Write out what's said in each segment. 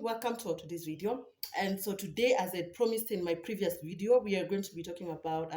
welcome to today's video. And so today, as I promised in my previous video, we are going to be talking about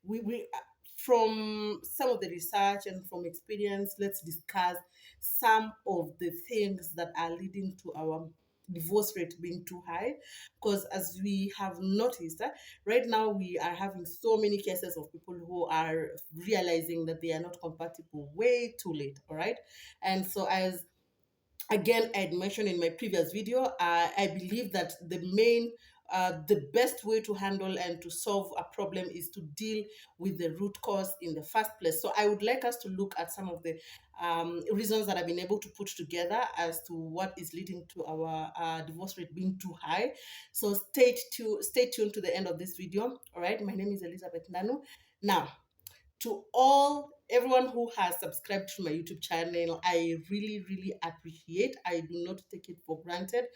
we from some of the research and from experience. Let's discuss some of the things that are leading to our divorce rate being too high, because as we have noticed, right now we are having so many cases of people who are realizing that they are not compatible way too late. All right. And so, as again I had mentioned in my previous video, I believe that the best way to handle and to solve a problem is to deal with the root cause in the first place. So I would like us to look at some of the reasons that I've been able to put together as to what is leading to our divorce rate being too high. So stay tuned to the end of this video. All right, my name is Elizabeth Ndanu. Now, to everyone who has subscribed to my YouTube channel, I really appreciate. I do not take it for granted,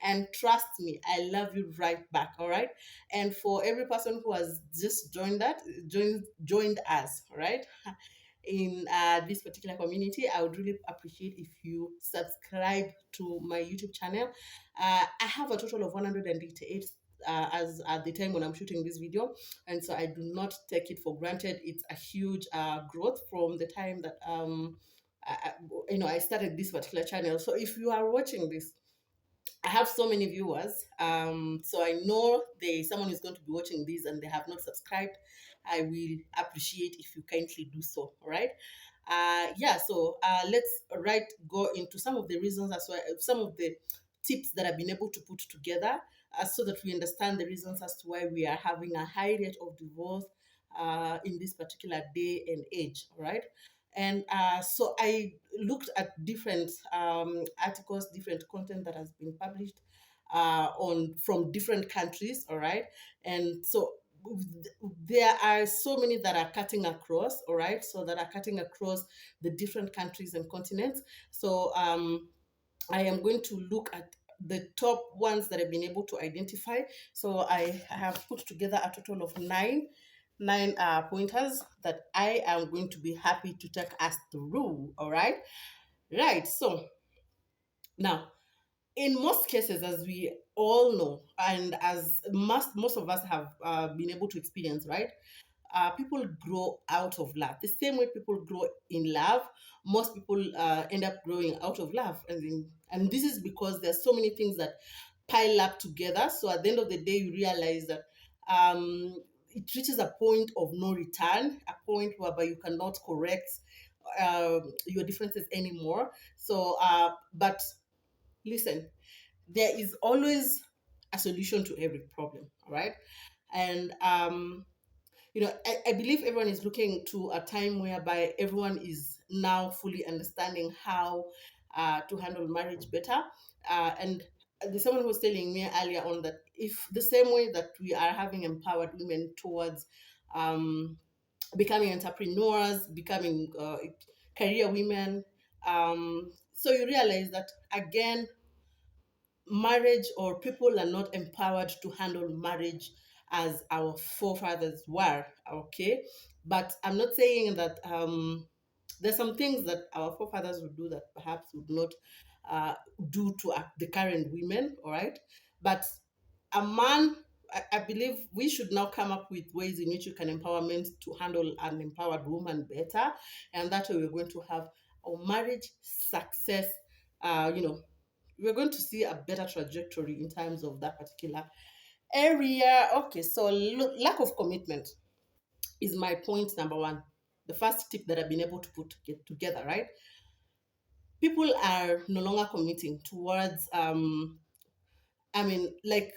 and trust me, I love you right back. All right. And for every person who has just joined us, all right, in this particular community, I would really appreciate if you subscribe to my YouTube channel. I have a total of 188 as at the time when I'm shooting this video, and so I do not take it for granted. It's a huge growth from the time that I started this particular channel. So if you are watching this, I have so many viewers. So I know there is someone who's going to be watching this and they have not subscribed. I will appreciate if you kindly do so. All right. Let's go into some of the reasons as well, some of the tips that I've been able to put together, so that we understand the reasons as to why we are having a high rate of divorce in this particular day and age. All right. And so I looked at different articles, different content that has been published on from different countries. All right. And so there are so many that are cutting across. All right. So that are cutting across the different countries and continents. So I am going to look at the top ones that I've been able to identify. So I have put together a total of nine pointers that I am going to be happy to take us through. All right. Right. So now, in most cases, as we all know, and as most of us have been able to experience, right? People grow out of love. The same way people grow in love, most people end up growing out of love, and this is because there's so many things that pile up together. So at the end of the day, you realize that it reaches a point of no return, a point whereby you cannot correct your differences anymore. So, but listen, there is always a solution to every problem. All right, and I believe everyone is looking to a time whereby everyone is now fully understanding how to handle marriage better. And the someone was telling me earlier on that if the same way that we are having empowered women towards um, becoming entrepreneurs, becoming career women, so you realize that again marriage, or people are not empowered to handle marriage as our forefathers were. Okay, but I'm not saying that there's some things that our forefathers would do that perhaps would not uh, do to the current women. All right, but a man, I believe we should now come up with ways in which you can empowerment to handle an empowered woman better, and that way we're going to have our marriage success. We're going to see a better trajectory in terms of that particular area. Okay, so lack of commitment is my point number one. The first tip that I've been able to put together, right? People are no longer committing towards, like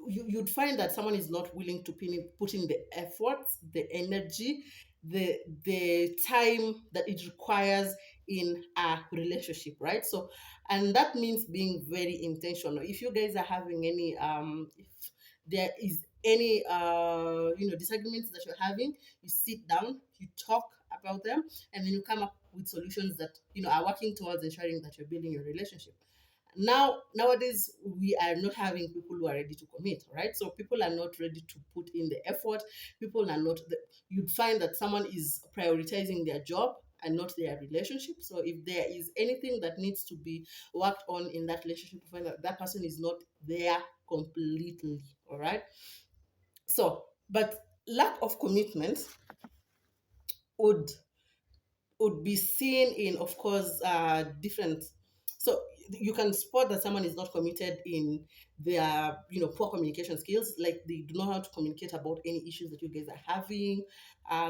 you'd find that someone is not willing to put in the effort, the energy, the time that it requires in a relationship, right? So, and that means being very intentional. If you guys are having any if there is any disagreements that you're having, you sit down, you talk about them, and then you come up with solutions that are working towards ensuring that you're building your relationship. Nowadays we are not having people who are ready to commit, right? So people are not ready to put in the effort. People are not you'd find that someone is prioritizing their job, and not their relationship. So if there is anything that needs to be worked on in that relationship, to find that that person is not there completely. All right. So, but lack of commitment would would be seen in, of course, different. So you can spot that someone is not committed in their, poor communication skills. Like they do not know how to communicate about any issues that you guys are having.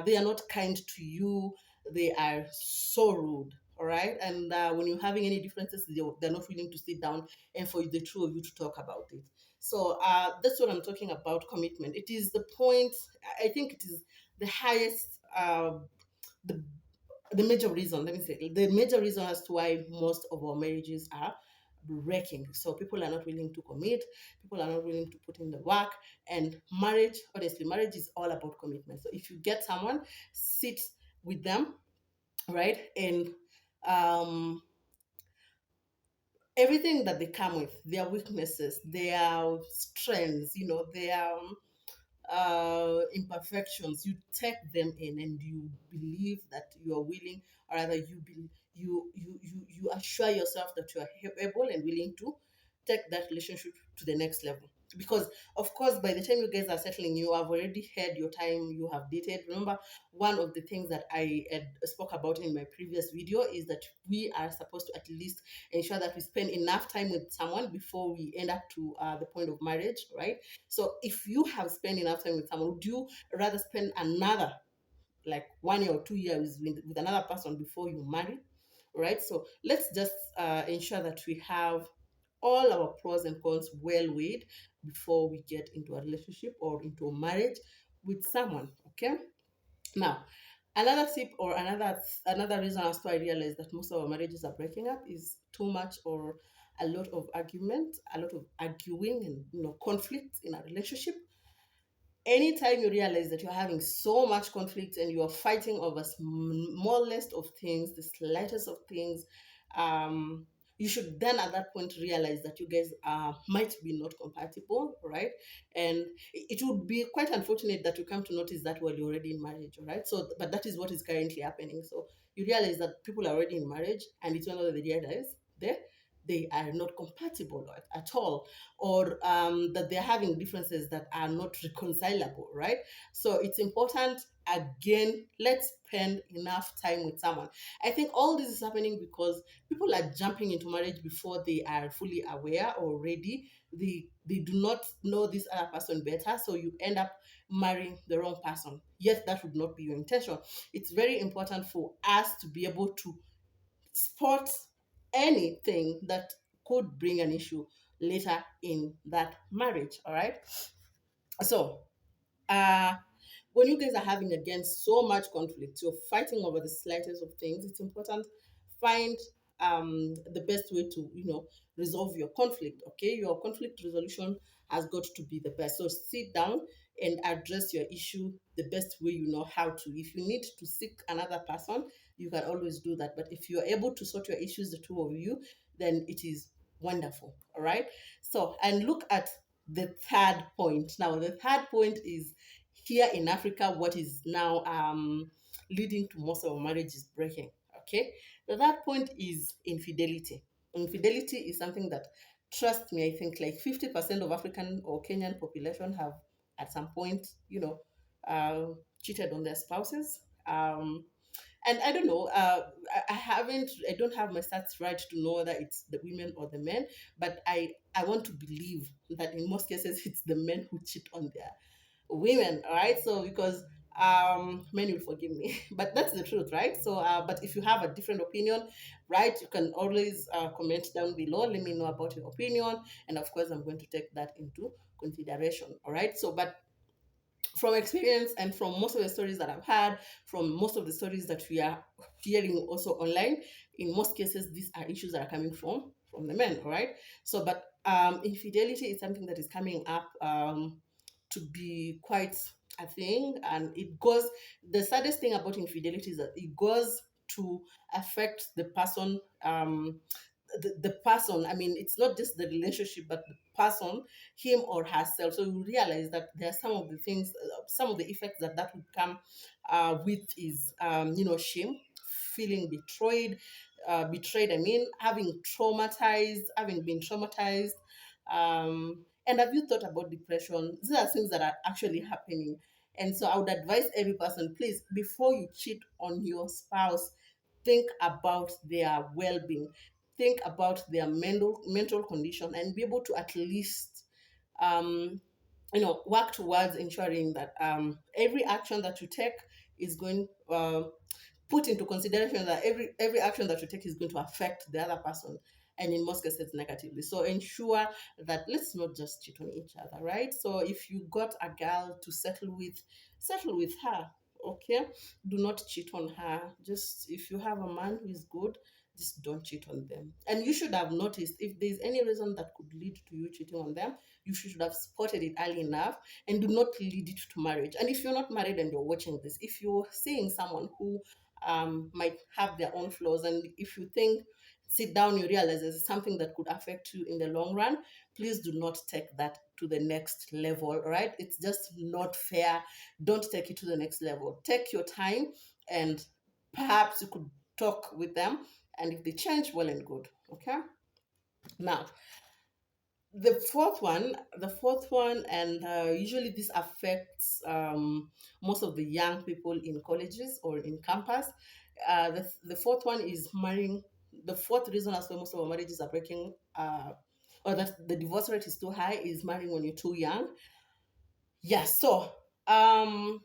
They are not kind to you. They are so rude. All right, and when you're having any differences, they're not willing to sit down and for the two of you to talk about it. So that's what I'm talking about. Commitment. It is the point. I think it is the highest. The the major reason, let me say, the major reason as to why most of our marriages are breaking. So people are not willing to commit, people are not willing to put in the work. And marriage, honestly, marriage is all about commitment. So if you get someone, sit with them, right? And um everything that they come with, their weaknesses, their strengths, their imperfections, you take them in and you believe that you are willing, or rather you assure yourself that you are able and willing to take that relationship to the next level. Because of course, by the time you guys are settling, you have already had your time, you have dated. Remember, one of the things that I had spoke about in my previous video is that we are supposed to at least ensure that we spend enough time with someone before we end up to the point of marriage, right? So if you have spent enough time with someone, would you rather spend another like 1 year or 2 years with another person before you marry? Right? So let's just ensure that we have all our pros and cons well weighed before we get into a relationship or into a marriage with someone. Okay. Now, another tip or another reason as to I realize that most of our marriages are breaking up is too much or a lot of argument, a lot of arguing and conflict in a relationship. Anytime you realize that you're having so much conflict and you're fighting over smallest of things, the slightest of things, um, you should then at that point realize that you guys might be not compatible, right? And it would be quite unfortunate that you come to notice that while you're already in marriage, right? So, but that is what is currently happening. So you realize that people are already in marriage, and it's one of the realize they are not compatible at all, or that they're having differences that are not reconcilable, right? So it's important, again, let's spend enough time with someone. I think all this is happening because people are jumping into marriage before they are fully aware or ready. They do not know this other person better, so you end up marrying the wrong person. Yes, that would not be your intention. It's very important for us to be able to spot anything that could bring an issue later in that marriage. All right. So, uh, when you guys are having again so much conflict, you're fighting over the slightest of things, it's important find the best way to resolve your conflict. Okay, your conflict resolution has got to be the best. So sit down and address your issue the best way you know how to. If you need to seek another person, you can always do that. But if you're able to sort your issues, the two of you, then it is wonderful. All right. So, and look at the third point. Now, the third point is here in Africa, what is now leading to most of our marriages breaking. Okay, the third point is infidelity. Infidelity is something that, trust me, I think like 50% of African or Kenyan population have at some point, uh, cheated on their spouses. And I don't know, I don't have my stats right to know whether it's the women or the men, but I want to believe that in most cases it's the men who cheat on their women. All right, so because men will forgive me but that's the truth, right? So but if you have a different opinion, right, you can always comment down below, let me know about your opinion, and of course I'm going to take that into consideration. All right, so but from experience and from most of the stories that I've had, from most of the stories that we are hearing also online, in most cases, these are issues that are coming from the men, all right? So, but infidelity is something that is coming up to be quite a thing, and it goes. The saddest thing about infidelity is that it goes to affect the person. The person, I mean, it's not just the relationship, but the person, him or herself. So you realize that there are some of the things, some of the effects that would come with is, shame, feeling betrayed, I mean, having been traumatized. And have you thought about depression? These are things that are actually happening. And so I would advise every person, please, before you cheat on your spouse, think about their well-being, think about their mental condition, and be able to at least um, work towards ensuring that every action that you take is going put into consideration that every action that you take is going to affect the other person, and in most cases negatively. So ensure that let's not just cheat on each other, right? So if you got a girl to settle with her, okay? Do not cheat on her. Just if you have a man who is good, just don't cheat on them. And you should have noticed if there's any reason that could lead to you cheating on them, you should have spotted it early enough, and do not lead it to marriage. And if you're not married and you're watching this, if you're seeing someone who might have their own flaws, and if you think, sit down, you realize there's something that could affect you in the long run, please do not take that to the next level, right? It's just not fair. Don't take it to the next level. Take your time, and perhaps you could talk with them, and if they change, well and good. Okay. Now, the fourth one, and usually this affects most of the young people in colleges or in campus. The fourth one is marrying. The fourth reason as why most of our marriages are breaking, or that the divorce rate is too high, is marrying when you're too young. Yes. So um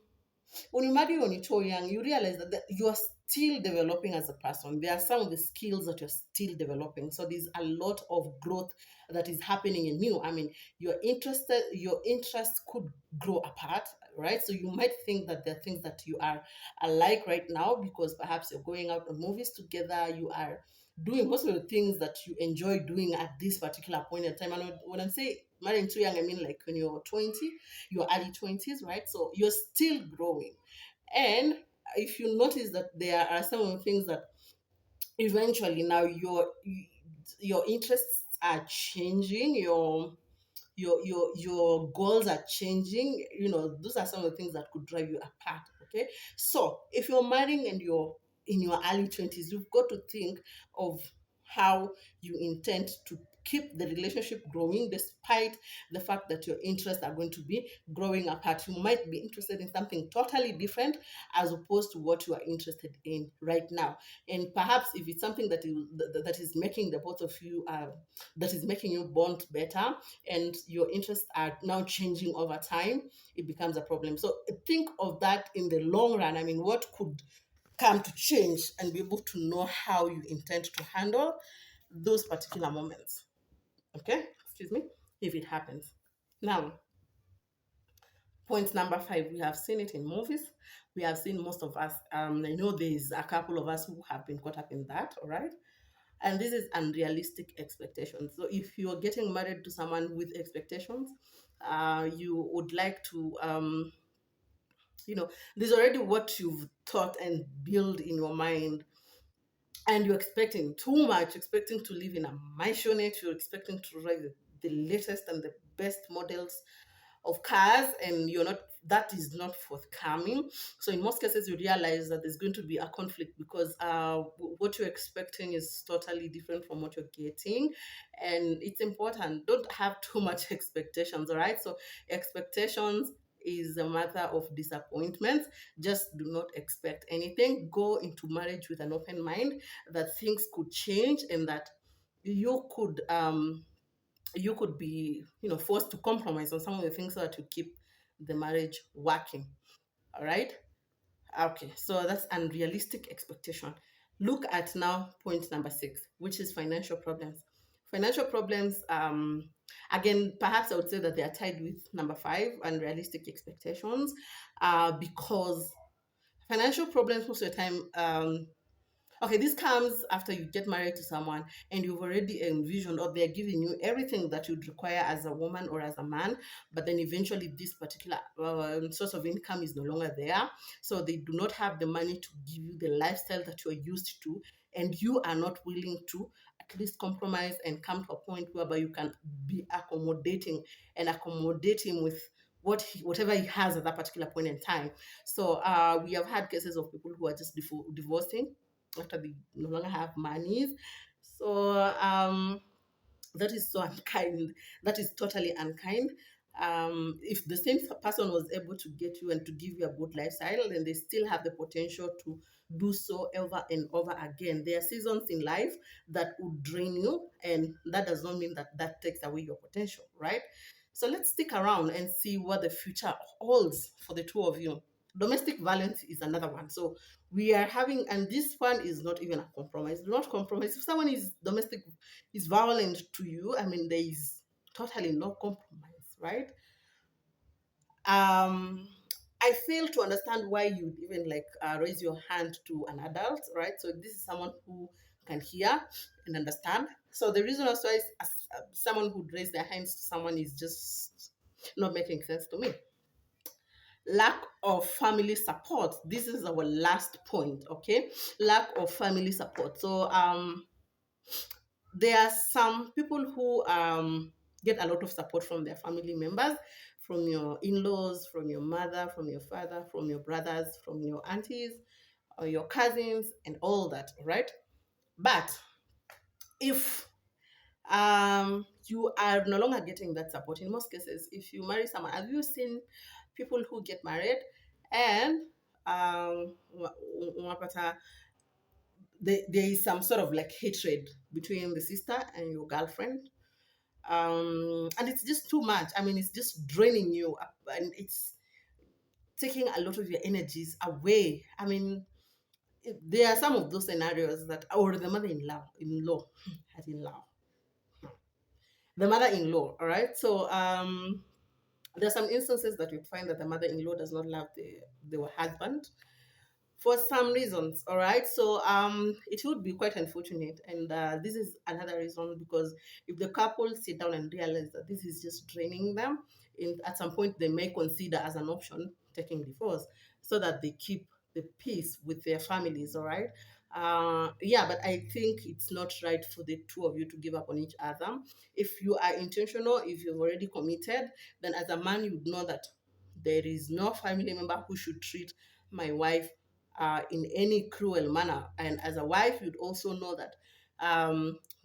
when you marry when you're too young, you realize that you are still developing as a person. There are some of the skills that you're still developing. So there's a lot of growth that is happening in you. I mean, your interests could grow apart, right? So you might think that there are things that you are alike right now because perhaps you're going out on movies together, you are doing most of the things that you enjoy doing at this particular point in time. And when I say marrying too young, I mean like when you're 20, your early 20s, right? So you're still growing. And if you notice that there are some of the things that eventually now your interests are changing, your goals are changing, those are some of the things that could drive you apart. Okay. So if you're marrying and you're in your early 20s, you've got to think of how you intend to keep the relationship growing despite the fact that your interests are going to be growing apart. You might be interested in something totally different as opposed to what you are interested in right now. And perhaps if it's something that is making the both of you that is making you bond better, and your interests are now changing over time, it becomes a problem. So think of that in the long run. I mean, what could come to change, and be able to know how you intend to handle those particular moments. Okay, excuse me, if it happens. Now, point number 5, we have seen it in movies. We have seen most of us. I know there's a couple of us who have been caught up in that. All right. And this is unrealistic expectations. So if you're getting married to someone with expectations, you would like to, there's already what you've thought and build in your mind, and you're expecting too much, expecting to live in a mansionette, you're expecting to ride the latest and the best models of cars, and that is not forthcoming. So in most cases you realize that there's going to be a conflict because what you're expecting is totally different from what you're getting. And it's important, don't have too much expectations. All right. So expectations is a matter of disappointment. Just do not expect anything. Go into marriage with an open mind that things could change, and that you could be forced to compromise on some of the things so that you keep the marriage working. All right. Okay, so that's unrealistic expectation. Look at now point number 6, which is financial problems. Financial problems, again, perhaps I would say that they are tied with number 5, unrealistic expectations, because financial problems most of the time, okay, this comes after you get married to someone and you've already envisioned, or they're giving you everything that you'd require as a woman or as a man, but then eventually this particular source of income is no longer there. So they do not have the money to give you the lifestyle that you're used to, and you are not willing to at least compromise and come to a point whereby you can be accommodating and accommodate him with whatever he has at that particular point in time. So we have had cases of people who are just divorcing, after they no longer have money. So that is so unkind. That is totally unkind. If the same person was able to get you and to give you a good lifestyle, then they still have the potential to do so over and over again. There are seasons in life that would drain you, and that does not mean that that takes away your potential, right? So let's stick around and see what the future holds for the two of you. Domestic violence is another one. So we are having, and this one is not even a compromise. Do not compromise. If someone is violent to you, I mean, there is totally no compromise, right? Um, I fail to understand why you'd even like raise your hand to an adult, right? So this is someone who can hear and understand. So the reason also is someone who'd raise their hands to someone is just not making sense to me. Lack of family support. This is our last point, okay? Lack of family support. So there are some people who get a lot of support from their family members, from your in-laws, from your mother, from your father, from your brothers, from your aunties, or your cousins, and all that, right? But if you are no longer getting that support, in most cases, if you marry someone, have you seen people who get married and unapata there is some sort of like hatred between the sister and your girlfriend, and it's just too much. I mean, it's just draining you up, and it's taking a lot of your energies away. I mean, there are some of those scenarios that, or the mother-in-law, in-law, in-law, the mother-in-law. All right, so there are some instances that you find that the mother-in-law does not love the husband for some reasons. All right, so it would be quite unfortunate, and this is another reason, because if the couple sit down and realize that this is just draining them, at some point they may consider as an option taking divorce, so that they keep the peace with their families. All right. Yeah, but I think it's not right for the two of you to give up on each other. If you are intentional, if you've already committed, then as a man, you would know that there is no family member who should treat my wife in any cruel manner. And as a wife, you'd also know that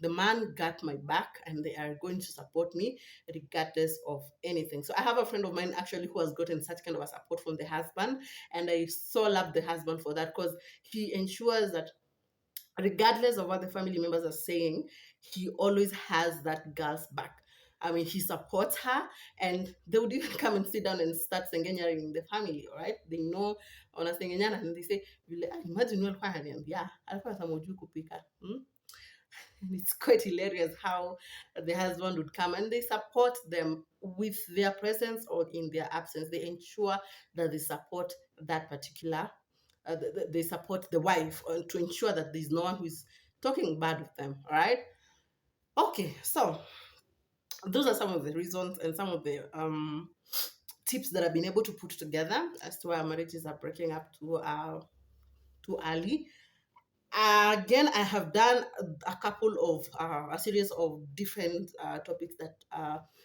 the man got my back and they are going to support me regardless of anything. So I have a friend of mine actually who has gotten such kind of a support from the husband, and I so love the husband for that, because he ensures that regardless of what the family members are saying, he always has that girl's back. I mean, he supports her, and they would even come and sit down and start sengenya the family, all right? They know on a sengenya, and they say, imagine you're yeah, alikuwa samojui kupika. And it's quite hilarious how the husband would come and they support them with their presence or in their absence. They ensure that they support that particular, they support the wife to ensure that there's no one who's talking bad with them. All right. Okay. So those are some of the reasons and some of the tips that I've been able to put together as to why our marriages are breaking up too early. Again, I have done a couple of a series of different topics that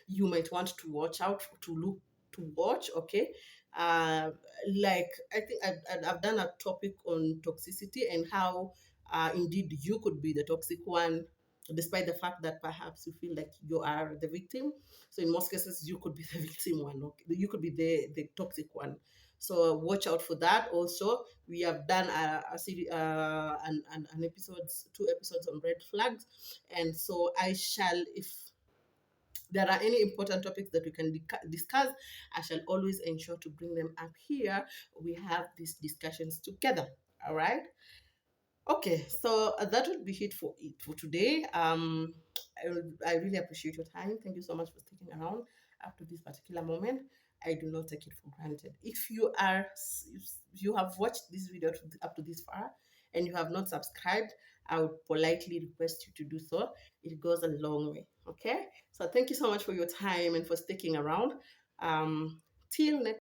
you might want to watch out to look to watch. Okay, uh, like I think I've done a topic on toxicity and how indeed you could be the toxic one, despite the fact that perhaps you feel like you are the victim. So in most cases, you could be the victim one. Okay? You could be the toxic one. So watch out for that. Also, we have done a series, an episodes, 2 episodes on red flags, and so I shall, if there are any important topics that we can discuss, I shall always ensure to bring them up here. We have these discussions together. All right. Okay, so that would be it for today. I really appreciate your time. Thank you so much for sticking around up to this particular moment. I do not take it for granted. If you have watched this video up to this far and you have not subscribed, I would politely request you to do so. It goes a long way. Okay, so thank you so much for your time and for sticking around. Till next.